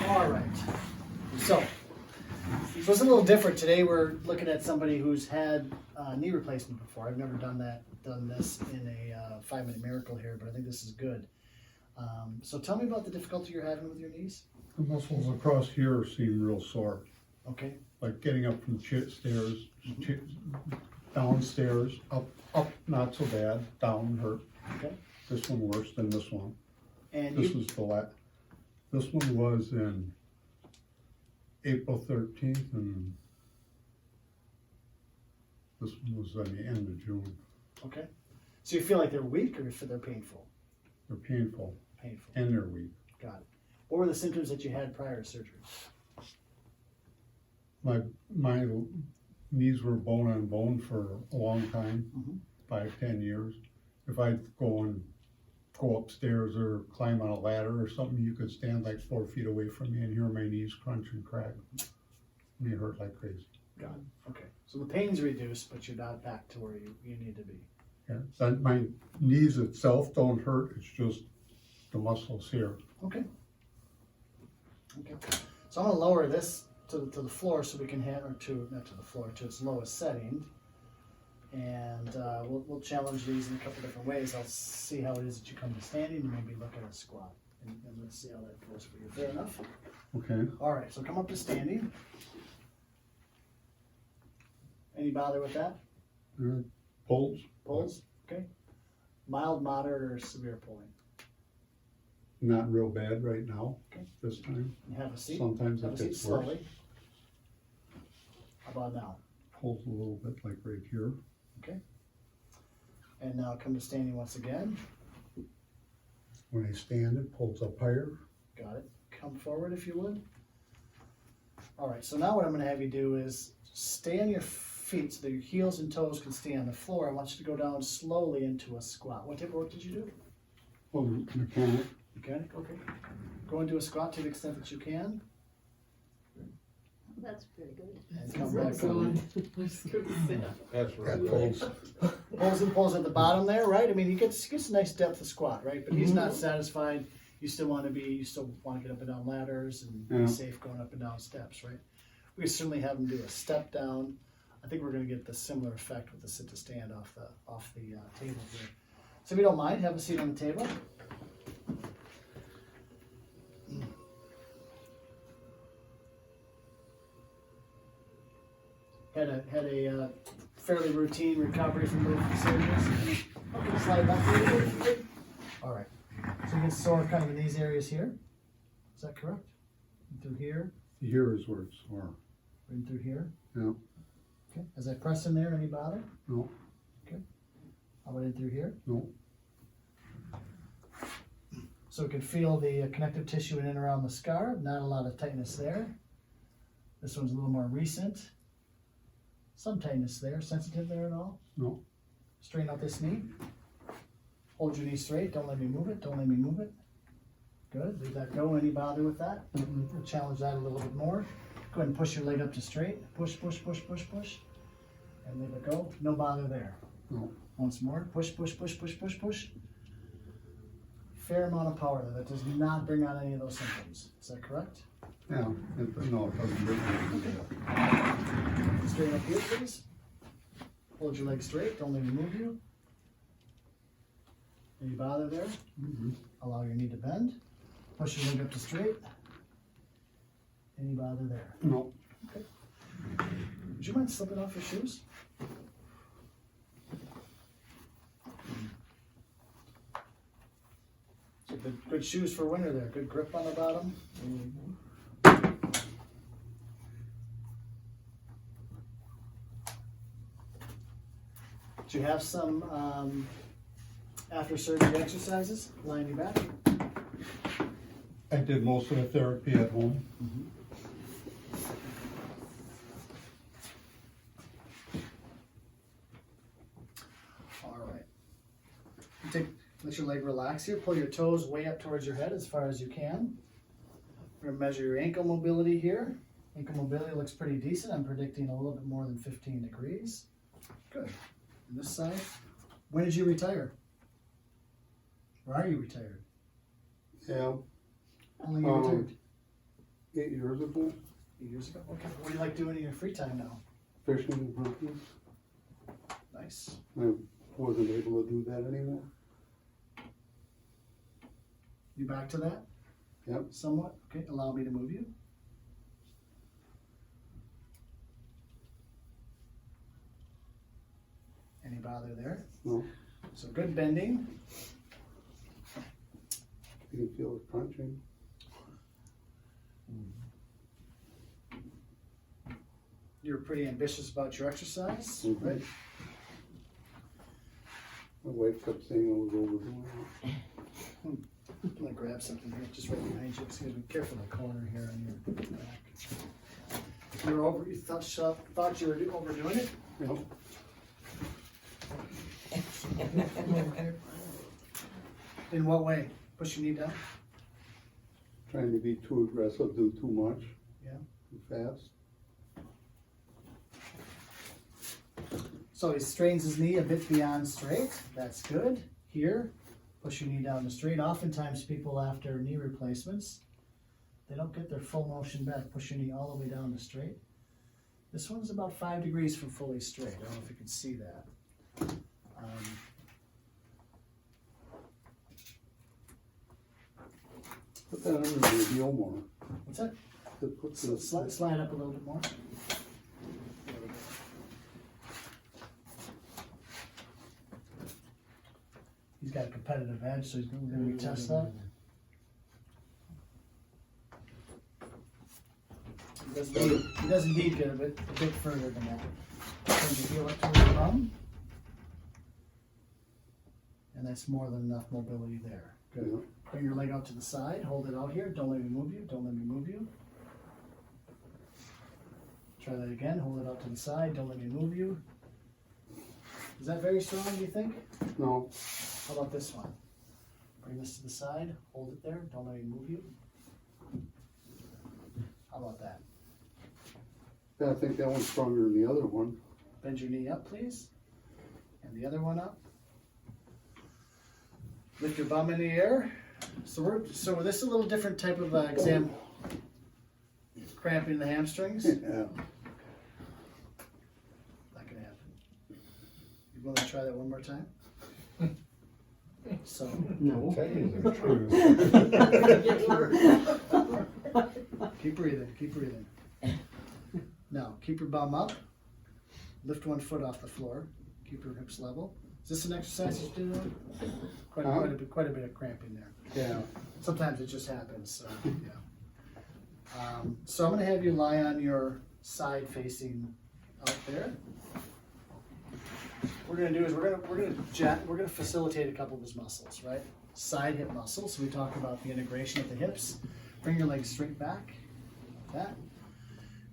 All right. So it's a little different today. We're looking at somebody who's had knee replacement before. I've never done this in a 5-minute miracle here, but I think this is good. So tell me about the difficulty you're having with your knees. The muscles across here seem real sore. Okay. Like getting up from stairs, downstairs, up not so bad, down hurt. Okay. This one worse than this one. And This one was in April 13th, and this one was at the end of June. okay. So you feel like they're weak or they're painful? They're painful, Painful. and they're weak. Got it. What were the symptoms that you had prior to surgery? My knees were bone on bone for a long time, Mm-hmm. 5-10 years. If I'd go upstairs or climb on a ladder or something, you could stand like 4 feet away from me and hear my knees crunch and crack. And they hurt like crazy. Got it. Okay. So the pain's reduced, but you're not back to where you need to be. Yeah, so my knees itself don't hurt, it's just the muscles here. Okay. Okay. So I'm going to lower this to the floor so we can to its lowest setting. And we'll challenge these in a couple different ways. I'll see how it is that you come to standing and maybe look at a squat. And let's see how that goes for you. Fair enough? Okay. All right, so come up to standing. Any bother with that? Pulls? Pulls? Okay. Mild, moderate, or severe pulling? Not real bad right now, Okay. this time. You have a seat. Sometimes Have a it seat gets worse. slowly. How about now? Pulls a little bit like right here. Okay. And now come to standing once again. When I stand, it pulls up higher. Got it. Come forward if you would. All right, so now what I'm going to have you do is stay on your feet so that your heels and toes can stay on the floor. I want you to go down slowly into a squat. What type of work did you do? Well, mechanic. Mechanic, okay. Go into a squat to the extent that you can. That's pretty good. And come back on. That's right. Pulls at the bottom there, right? I mean, he gets a nice depth of squat, right? But he's not satisfied. You still want to get up and down ladders and be safe going up and down steps, right? We certainly have him do a step down. I think we're going to get the similar effect with the sit to stand off the table here. So if you don't mind, have a seat on the table. Had a fairly routine recovery from both procedures. Okay, slide back a little bit. All right. So you get sore kind of in these areas here. Is that correct? In through here. Here is where it's sore. In through here. Yeah. Okay. As I press in there, any bother? No. Okay. How about in through here? No. So we can feel the connective tissue in and around the scar. Not a lot of tightness there. This one's a little more recent. Some tightness there. Sensitive there at all? No. Straighten out this knee. Hold your knee straight. Don't let me move it. Don't let me move it. Good. Leave that go. Any bother with that? We'll challenge that a little bit more. Go ahead and push your leg up to straight. Push, push, push, push, push. And leave it go. No bother there. No. Once more. Push, push, push, push, push, push. Fair amount of power there. That does not bring on any of those symptoms. Is that correct? Yeah. No, it doesn't bring Okay. Straighten up here, please. Hold your leg straight. Don't let me move you. Any bother there? Allow your knee to bend. Push your leg up to straight. Any bother there? No. Okay. Would you mind slipping off your shoes? So good shoes for winter there. Good grip on the bottom. Do you have some after surgery exercises lying your back? I did most of the therapy at home. All right. Let your leg relax here. Pull your toes way up towards your head as far as you can. We're going to measure your ankle mobility here. Ankle mobility looks pretty decent. I'm predicting a little bit more than 15 degrees. Good. And this side. When did you retire? Or are you retired? Yeah. How long are you retired? 8 years ago, 8 years ago? Okay. What do you like doing in your free time now? fishing and hunting. Nice. I wasn't able to do that anymore. You back to that? Yep. Somewhat? Okay, allow me to move you. Any bother there? No, So good bending. you can feel it crunching. You're pretty ambitious about your exercise, Mhm. right? My wife kept saying I was overdoing it. I'm gonna grab something here, just right behind you. Excuse me. Careful the corner here on your back. You thought you were overdoing it? Yep. In what way? Push your knee down? Trying to be too aggressive, do too much. Yeah. Too fast. So he strains his knee a bit beyond straight. That's good. Here, push your knee down to straight. Oftentimes people after knee replacements, they don't get their full motion back. Push your knee all the way down to straight. This one's about 5 degrees from fully straight. I don't know if you can see that. Put that under the heel more. What's that? Put the Slide up a little bit more. He's got a competitive edge, so we're going to retest that. He does indeed get a bit further than that. Bend your heel up towards the bum. And that's more than enough mobility there. Good. Yeah. Bring your leg out to the side, hold it out here, don't let me move you, don't let me move you. Try that again, hold it out to the side, don't let me move you. Is that very strong, do you think? No, How about this one? Bring this to the side, hold it there, don't let me move you. How about that? yeah, I think that one's stronger than the other one. Bend your knee up, please. And the other one up. Lift your bum in the air. So this is a little different type of exam. Cramping the hamstrings. Yeah. Not gonna happen. You want to try that one more time? So. No. Tell you the truth. Keep breathing, keep breathing. Now, keep your bum up. Lift one foot off the floor. Keep your hips level. Is this an exercise you do? Quite a bit of cramping there. Yeah. Sometimes it just happens, so, yeah. So I'm gonna have you lie on your side facing out there. What we're gonna do is we're gonna facilitate a couple of his muscles, right? Side hip muscles. So we talk about the integration of the hips. Bring your legs straight back, like that.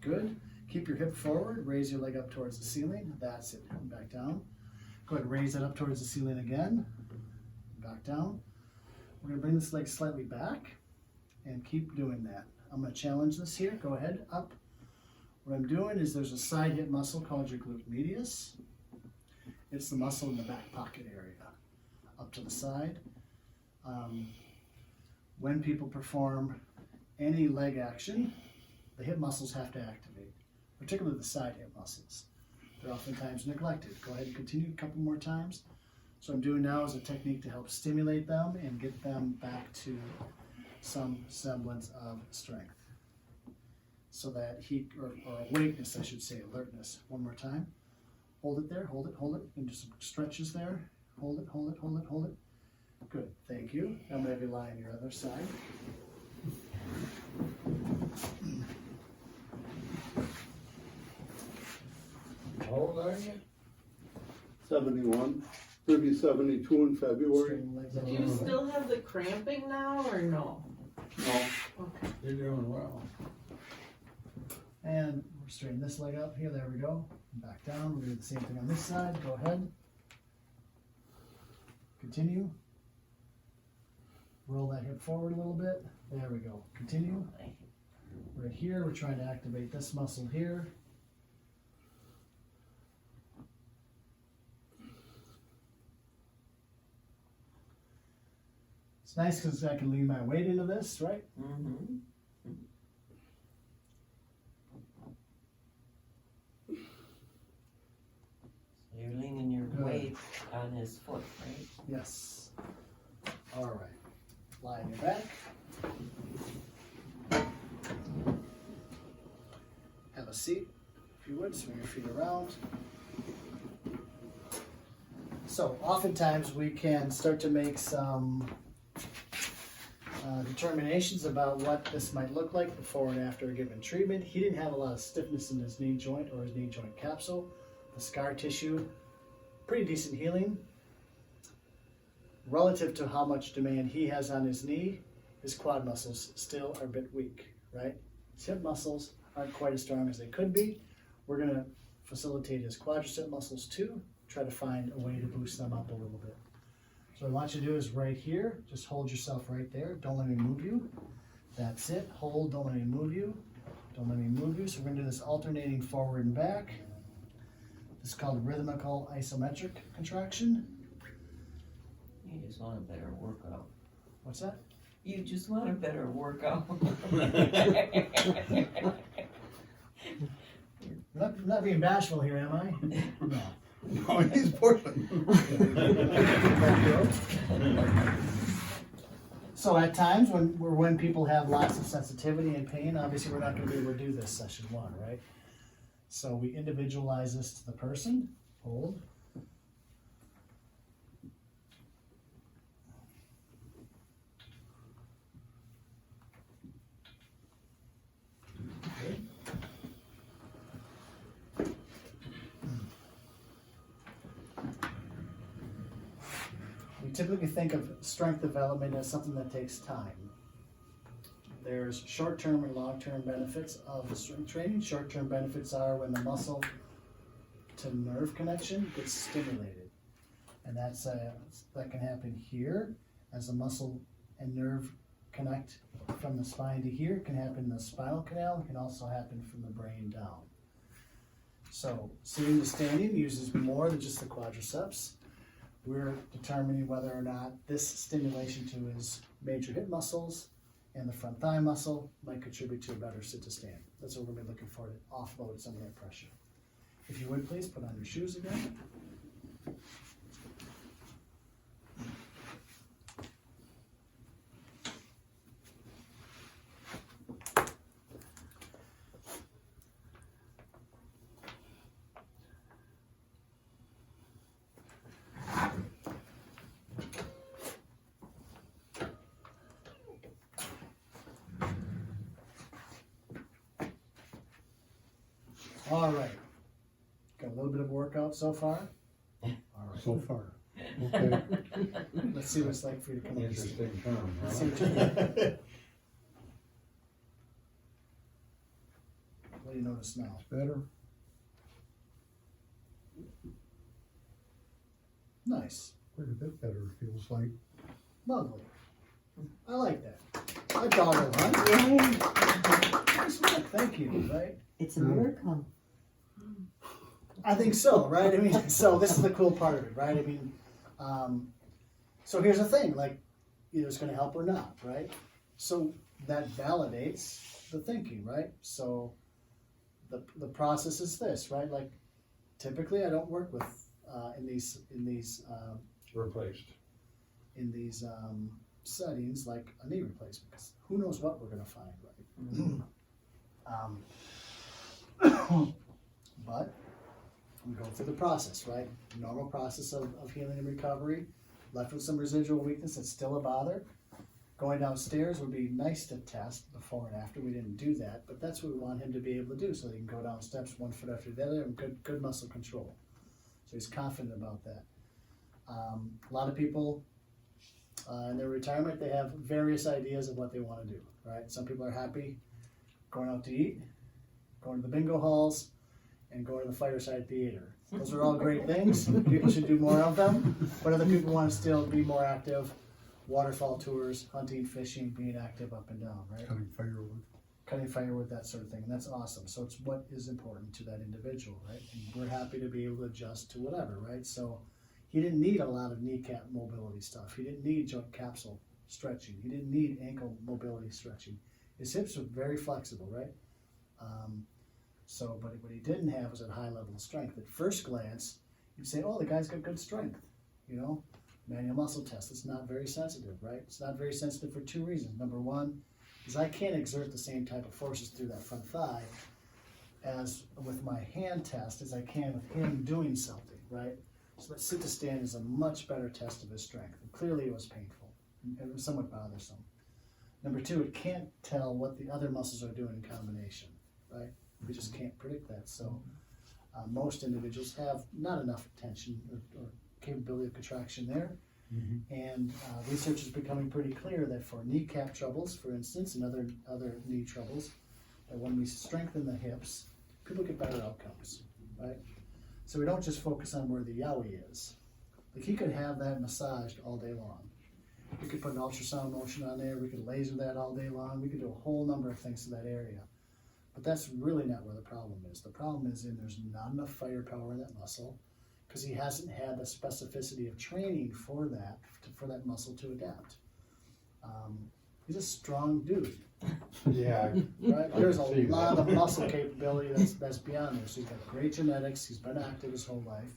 Good. Keep your hip forward. Raise your leg up towards the ceiling. That's it. And back down. Go ahead and raise it up towards the ceiling again. Back down. We're gonna bring this leg slightly back and keep doing that. I'm gonna challenge this here. Go ahead, up. What I'm doing is there's a side hip muscle called your glute medius. It's the muscle in the back pocket area. Up to the side. When people perform any leg action, the hip muscles have to activate, particularly the side hip muscles. They're oftentimes neglected. Go ahead and continue a couple more times. So what I'm doing now is a technique to help stimulate them and get them back to some semblance of strength. So that or awakeness, I should say, alertness. One more time. Hold it there, hold it, and just some stretches there. Hold it, hold it, hold it, hold it. Good, thank you. I'm gonna have you lie on your other side. How old are you? 71. He'll be 72 in February. Straighten the legs out. Do you still have the cramping now or no? No. Okay. You're doing well. And we're straightening this leg up here, there we go. Back down, we're gonna do the same thing on this side, go ahead. Continue. Roll that hip forward a little bit, there we go, continue. Right here, we're trying to activate this muscle here. It's nice because I can lean my weight into this, right? Mm-hmm. Yes. All right. Lie on your back. Have a seat, if you would. Swing your feet around. So, oftentimes we can start to make some determinations about what this might look like before and after a given treatment. He didn't have a lot of stiffness in his knee joint or his knee joint capsule. The scar tissue, pretty decent healing. Relative to how much demand he has on his knee, his quad muscles still are a bit weak, right? His hip muscles aren't quite as strong as they could be. We're going to facilitate his quadricep muscles too, try to find a way to boost them up a little bit. So what I want you to do is right here, just hold yourself right there. Don't let me move you. That's it. Hold, don't let me move you. Don't let me move you. So we're going to do this alternating forward and back. This is called rhythmical isometric contraction. You just want a better workout. What's that? You just want a better workout. I'm not being bashful here, am I? No. No, he's pushing. So at times when people have lots of sensitivity and pain, obviously we're not going to be able to do this session one, right? So we individualize this to the person. Hold. We typically think of strength development as something that takes time. There's short-term and long-term benefits of the strength training. Short-term benefits are when the muscle to nerve connection gets stimulated. And that can happen here as the muscle and nerve connect from the spine to here. It can happen in the spinal canal. It can also happen from the brain down. So sitting to standing uses more than just the quadriceps. We're determining whether or not this stimulation to his major hip muscles and the front thigh muscle might contribute to a better sit to stand. That's what we're going to be looking for, to offload some of that pressure. If you would please put on your shoes again. All right. Got a little bit of workout so far. All right. So far. Okay. Let's see what it's like for you to come up. Interesting term, Let's huh? see what you What do you notice now? Better. Nice. Quite a bit better, it feels like. Lovely. I like that. I call it one. Nice work. Thank you, right? It's a miracle. I think so, right? I mean, so this is the cool part of it, right? I mean, so here's the thing, like, either it's going to help or not, right? So that validates the thinking, right? So the process is this, right? Like, typically I don't work with in these Replaced. settings like a knee replacement, because who knows what we're going to find, right? But we go through the process, right? Normal process of healing and recovery, left with some residual weakness that's still a bother. Going downstairs would be nice to test before and after. We didn't do that, but that's what we want him to be able to do, so he can go down steps one foot after the other and good muscle control. So he's confident about that. A lot of people in their retirement, they have various ideas of what they want to do, right? Some people are happy going out to eat, going to the bingo halls, and going to the fireside theater. Those are all great things. People should do more of them, but other people want to still be more active. Waterfall tours, hunting, fishing, being active up and down, right? Cutting firewood, that sort of thing, and that's awesome. So it's what is important to that individual, right? And we're happy to be able to adjust to whatever, right? So he didn't need a lot of kneecap mobility stuff. He didn't need joint capsule stretching. He didn't need ankle mobility stretching. His hips are very flexible, right? But what he didn't have was a high level of strength. At first glance, you'd say, oh, the guy's got good strength, you know? Manual muscle test, it's not very sensitive, right? It's not very sensitive for two reasons. Number one is I can't exert the same type of forces through that front thigh as with my hand test as I can with him doing something, right? So that sit to stand is a much better test of his strength. And clearly it was painful. It was somewhat bothersome. Number two, it can't tell what the other muscles are doing in combination, right? We just can't predict that. So most individuals have not enough tension or capability of contraction there. And research is becoming pretty clear that for kneecap troubles, for instance, and other knee troubles, that when we strengthen the hips, people get better outcomes, right? So we don't just focus on where the yowie is. Like he could have that massaged all day long. We could put an ultrasound motion on there, we could laser that all day long, we could do a whole number of things to that area. But that's really not where the problem is. The problem is there's not enough firepower in that muscle because he hasn't had the specificity of training for that muscle to adapt. He's a strong dude. Yeah. Right? There's a see lot that. of muscle capability that's beyond there. So he's got great genetics, he's been active his whole life,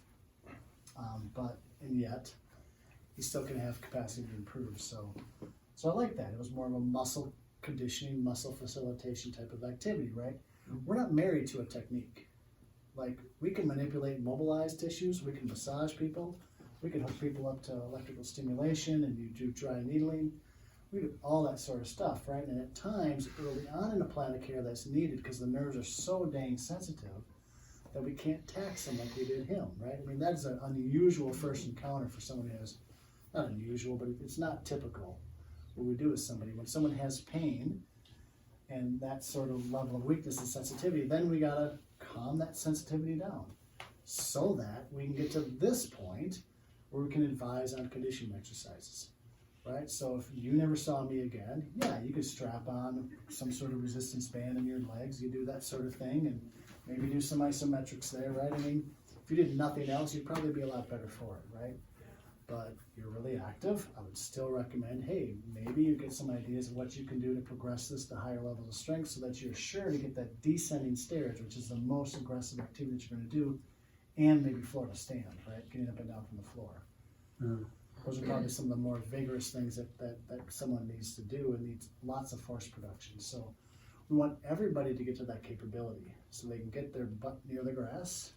and yet he still can have capacity to improve. So I like that. It was more of a muscle conditioning, muscle facilitation type of activity, right? We're not married to a technique. Like we can manipulate mobilized tissues, we can massage people, we can hook people up to electrical stimulation, and you do dry needling. We do all that sort of stuff, right? And at times, early on in a plan of care, that's needed because the nerves are so dang sensitive that we can't tax them like we did him, right? I mean, that's an unusual first encounter for someone who has, not unusual, but it's not typical what we do with somebody. When someone has pain and that sort of level of weakness and sensitivity, then we gotta calm that sensitivity down so that we can get to this point where we can advise on conditioning exercises. Right, so if you never saw me again, yeah, you could strap on some sort of resistance band in your legs, you do that sort of thing, and maybe do some isometrics there, right? I mean, if you did nothing else, you'd probably be a lot better for it, right? But you're really active, I would still recommend, hey, maybe you get some ideas of what you can do to progress this to higher levels of strength so that you're sure to get that descending stairs, which is the most aggressive activity that you're going to do, and maybe floor to stand, right? Getting up and down from the floor. Those are probably some of the more vigorous things that someone needs to do and needs lots of force production. So we want everybody to get to that capability so they can get their butt near the grass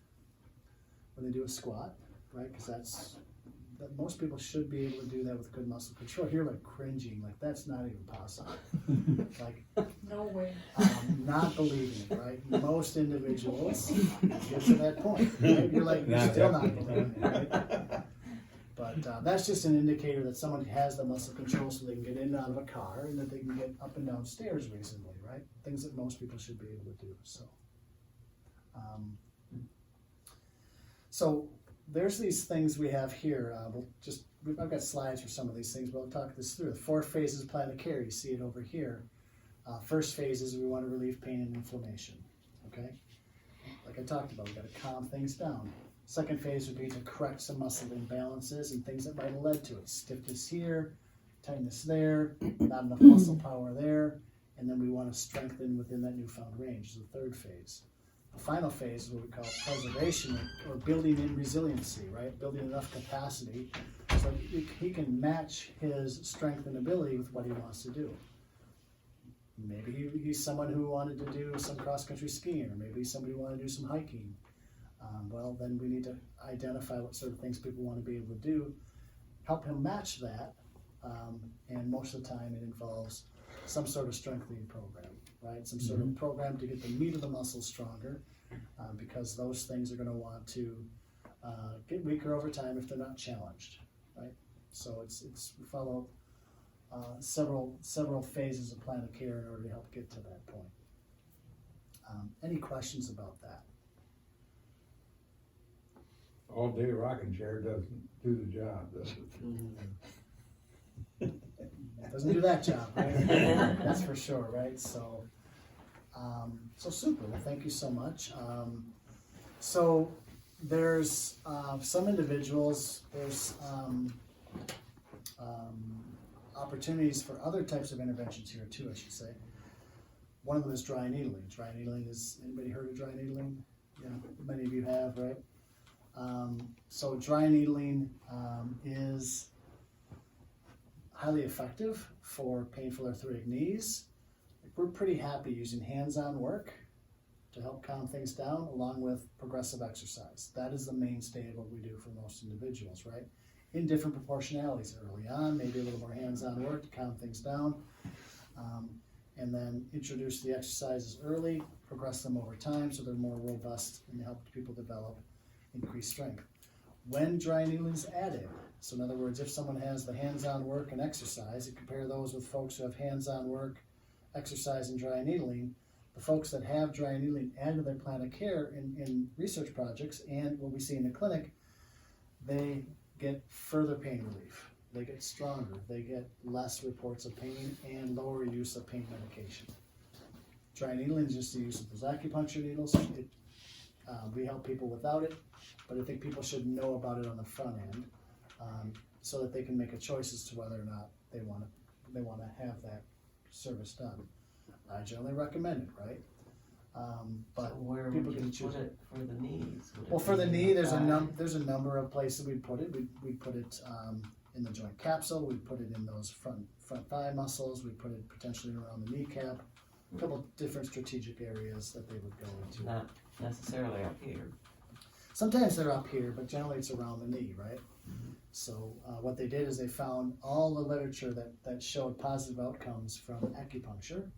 when they do a squat, right? Because most people should be able to do that with good muscle control. You're like cringing, like that's not even possible. Like, No way. not believing it, right? Most individuals get to that point, right? You're like, you're still not believing it, right? But that's just an indicator that someone has the muscle control so they can get in and out of a car and that they can get up and down stairs reasonably, right? Things that most people should be able to do. So there's these things we have here. I've got slides for some of these things, but I'll talk this through. The 4 phases of plan of care, you see it over here. First phase is we want to relieve pain and inflammation, okay? Like I talked about, we got to calm things down. Second phase would be to correct some muscle imbalances and things that might have led to it. Stiffness here, tightness there, not enough muscle power there, and then we want to strengthen within that newfound range is the third phase. The final phase is what we call preservation or building in resiliency, right? Building enough capacity so he can match his strength and ability with what he wants to do. Maybe he's someone who wanted to do some cross-country skiing, or maybe somebody who wanted to do some hiking. Well, then we need to identify what sort of things people want to be able to do, help him match that, and most of the time it involves some sort of strengthening program, right? Some sort of program to get the meat of the muscle stronger, because those things are going to want to get weaker over time if they're not challenged, right? So we follow several phases of plan of care in order to help get to that point. Any questions about that? All day rocking chair doesn't do the job, does it? Doesn't do that job, right? That's for sure, right? So super. Well, thank you so much. So there's some individuals. There's opportunities for other types of interventions here too, I should say. One of them is dry needling. Dry needling is, anybody heard of dry needling? Yeah, many of you have, right? So dry needling is highly effective for painful arthritic knees. We're pretty happy using hands-on work to help calm things down, along with progressive exercise. That is the mainstay of what we do for most individuals, right? In different proportionalities. Early on, maybe a little more hands-on work to calm things down, and then introduce the exercises early, progress them over time so they're more robust and help people develop increased strength. When dry needling is added, so in other words, if someone has the hands-on work and exercise, you compare those with folks who have hands-on work, exercise, and dry needling. The folks that have dry needling added to their plan of care in research projects and what we see in the clinic, they get further pain relief. They get stronger. They get less reports of pain and lower use of pain medication. Dry needling is just the use of those acupuncture needles. We help people without it, but I think people should know about it on the front end so that they can make a choice as to whether or not they want to have that service done. I generally recommend it, right? But So where people would can you choose put it for the knees? Would it Well, for be the in knee, there's a thigh? number of places we'd put it. We'd put it in the joint capsule. We'd put it in those front thigh muscles. We'd put it potentially around the kneecap. A couple different strategic areas that they would go into. Not necessarily up here. Sometimes they're up here, but generally it's around the knee, right? So what they did is they found all the literature that showed positive outcomes from acupuncture,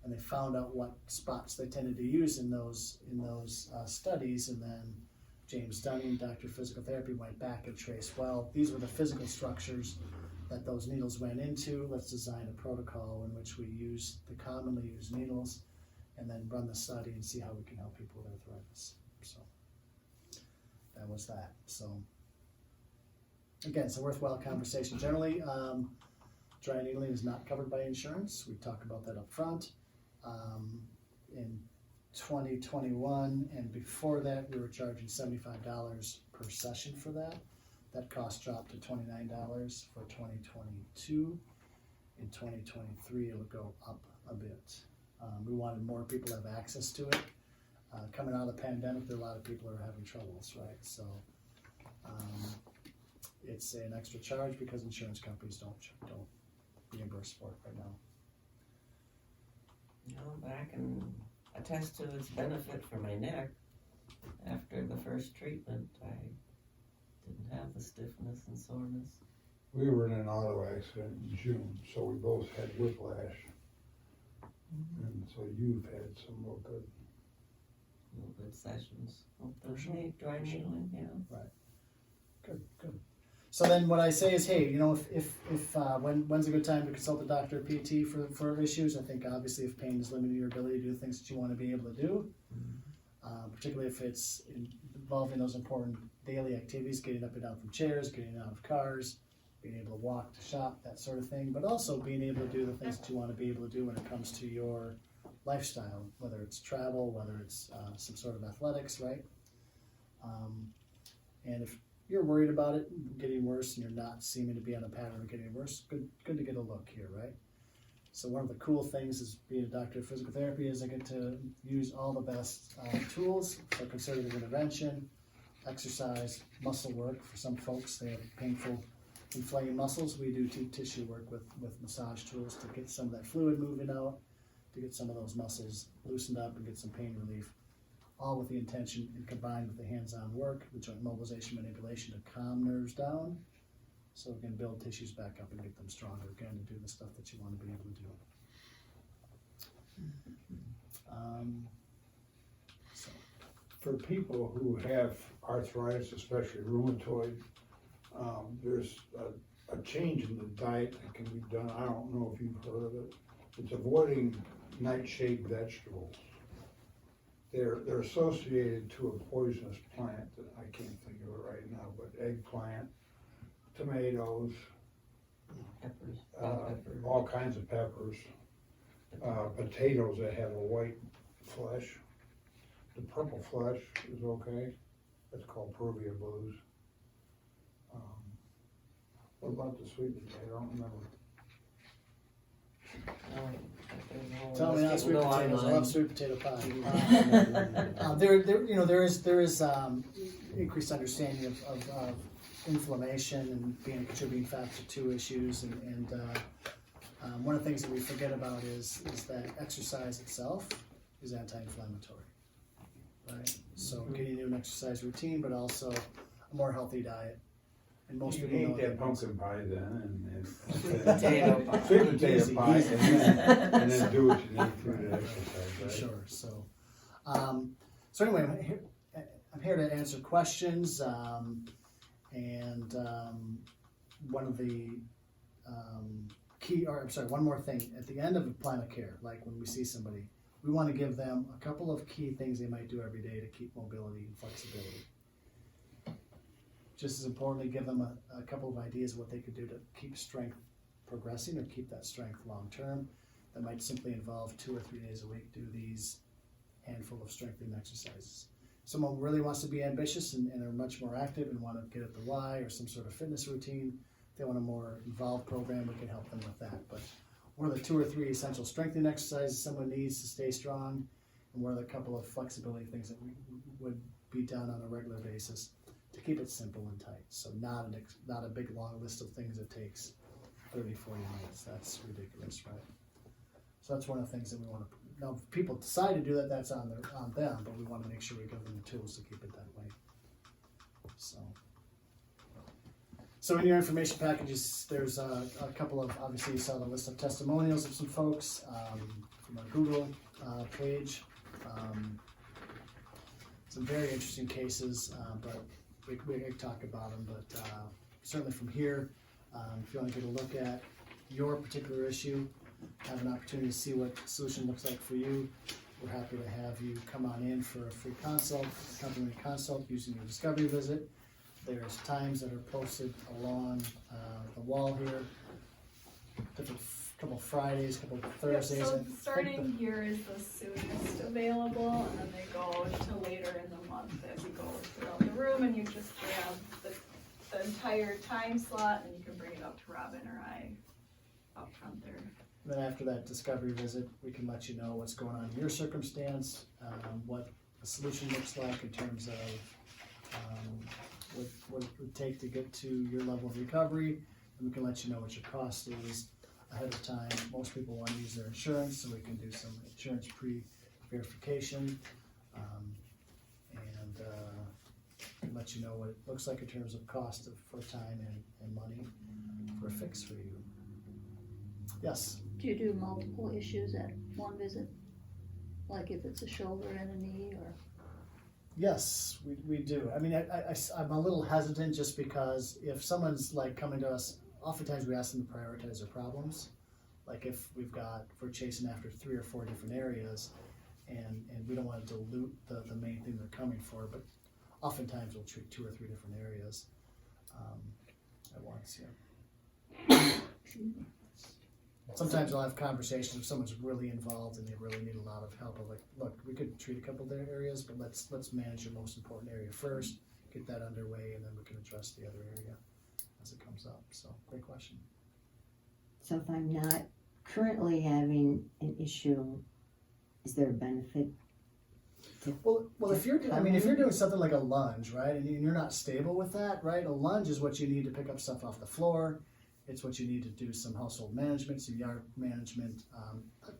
and they found out what spots they tended to use in those studies, and then James Dunning, Dr. Physical Therapy, went back and traced, well, these were the physical structures that those needles went into. Let's design a protocol in which we use the commonly used needles and then run the study and see how we can help people with arthritis. So that was that. So again, it's a worthwhile conversation. Generally, dry needling is not covered by insurance. We talk about that up front. In 2021 and before that, we were charging $75 per session for that. That cost dropped to $29 for 2022. In 2023, it'll go up a bit. We wanted more people to have access to it. Coming out of the pandemic, there are a lot of people who are having troubles, right? So it's an extra charge because insurance companies don't reimburse for it right now. You know, but I can attest to its benefit for my neck. After the first treatment, I didn't have the stiffness and soreness. We were in an auto accident in June, so we both had whiplash. And so you've had some real good. Real good sessions. Well, For sure. Dry For sure. needling, yeah. Good. So then what I say is, hey, you know, if when's a good time to consult a doctor or PT for issues? I think obviously if pain is limiting your ability to do things that you want to be able to do, particularly if it's involving those important daily activities, getting up and down from chairs, getting out of cars, being able to walk to shop, that sort of thing, but also being able to do the things that you want to be able to do when it comes to your lifestyle, whether it's travel, whether it's some sort of athletics, right? And if you're worried about it getting worse and you're not seeming to be on a pattern of getting worse, good to get a look here, right? So one of the cool things is being a doctor of physical therapy is I get to use all the best tools, so conservative intervention, exercise, muscle work. For some folks, they have painful inflamed muscles. We do tissue work with massage tools to get some of that fluid moving out, to get some of those muscles loosened up and get some pain relief. All with the intention and combined with the hands-on work, the joint mobilization manipulation to calm nerves down, so we can build tissues back up and get them stronger again to do the stuff that you want to be able to do. So. For people who have arthritis, especially rheumatoid, there's a change in the diet that can be done. I don't know if you've heard of it. It's avoiding nightshade vegetables. They're associated to a poisonous plant that I can't think of it right now, but eggplant, tomatoes, Peppers, all kinds of peppers, potatoes that have a white flesh. The purple flesh is okay. That's called Peruvian blues. What about the sweet potato? I don't remember. Tell me not sweet Go potatoes. I online. love sweet potato pie. There is increased understanding of inflammation and being a contributing factor to issues, and one of the things that we forget about is that exercise itself is anti-inflammatory, right? So getting into an exercise routine, but also a more healthy diet. And most You people know ate that pumpkin pie then, and Potato pie. sweet potato Easy, pie, easy. and then do what you need through the exercise, For right? sure. So, so anyway, I'm here to answer questions, and one of the one more thing. At the end of a plan of care, like when we see somebody, we want to give them a couple of key things they might do every day to keep mobility and flexibility. Just as importantly, give them a couple of ideas of what they could do to keep strength progressing or keep that strength long term. That might simply involve 2 or 3 days a week, do these handful of strengthening exercises. Someone really wants to be ambitious and are much more active and want to get at the why or some sort of fitness routine. If they want a more involved program, we can help them with that. But what are the 2 or 3 essential strengthening exercises someone needs to stay strong? And what are the couple of flexibility things that we would be done on a regular basis to keep it simple and tight? So not a big long list of things that takes 30, 40 minutes. That's ridiculous, right? So that's one of the things that we want to. Now, if people decide to do that, that's on them, but we want to make sure we give them the tools to keep it that way. So in your information packages, there's a couple of, obviously you saw the list of testimonials of some folks from our Google page. Some very interesting cases, but we can talk about them, but certainly from here, if you want to get a look at your particular issue, have an opportunity to see what the solution looks like for you, we're happy to have you come on in for a free consult, a complimentary consult using your discovery visit. There's times that are posted along the wall here, couple Fridays, couple Thursdays. Yep, so starting here is the soonest available, and then they go to later in the month as you go throughout the room, and you just grab the entire time slot, and you can bring it up to Robin or I up front there. Then after that discovery visit, we can let you know what's going on in your circumstance, what the solution looks like in terms of what it would take to get to your level of recovery, and we can let you know what your cost is ahead of time. Most people want to use their insurance, so we can do some insurance pre-verification, and let you know what it looks like in terms of cost for time and money for a fix for you. Yes? Do you do multiple issues at one visit? Like if it's a shoulder and a knee, or? Yes, we do. I mean, I'm a little hesitant just because if someone's like coming to us, oftentimes we ask them to prioritize their problems. Like if we're chasing after 3 or 4 different areas, and we don't want to dilute the main thing they're coming for, but oftentimes we'll treat 2 or 3 different areas at once, yeah. Sometimes I'll have conversations if someone's really involved and they really need a lot of help. I'm like, look, we could treat a couple of their areas, but let's manage your most important area first, get that underway, and then we can address the other area as it comes up. So, great question. So if I'm not currently having an issue, is there a benefit? Well, if you're doing something like a lunge, right, and you're not stable with that, right, a lunge is what you need to pick up stuff off the floor. It's what you need to do some household management, some yard management.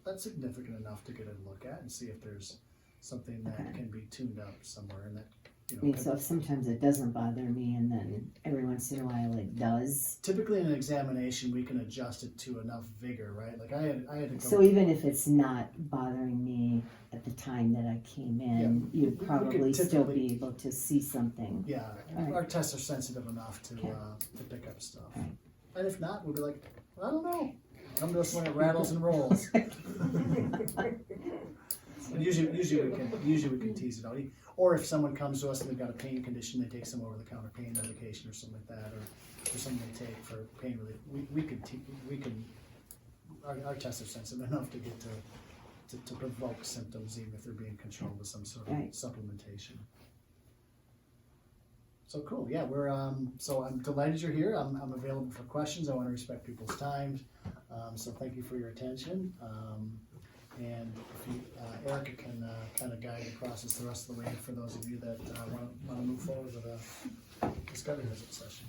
That's significant enough to get a look at and see if there's something that can be tuned up somewhere. And that, I mean, so if sometimes it doesn't bother me, and then every once in a while it does. Typically, in an examination, we can adjust it to enough vigor, right? Like I had to go. So even if it's not bothering me at the time that I came in, you'd probably still be able to see something. Yeah, Right. Our tests are sensitive enough to pick up stuff. Right. And if not, we'll be like, I don't know. I'm just one that rattles and rolls. And usually we can tease it out. Or if someone comes to us and they've got a pain condition, they take some over-the-counter pain medication or something like that, or something they take for pain relief. Our tests are sensitive enough to get to provoke symptoms, even if they're being controlled with some sort of supplementation. So cool, yeah. So I'm delighted you're here. I'm available for questions. I want to respect people's time. So thank you for your attention. And if Erica can kind of guide the process the rest of the way for those of you that want to move forward with a discovery visit session.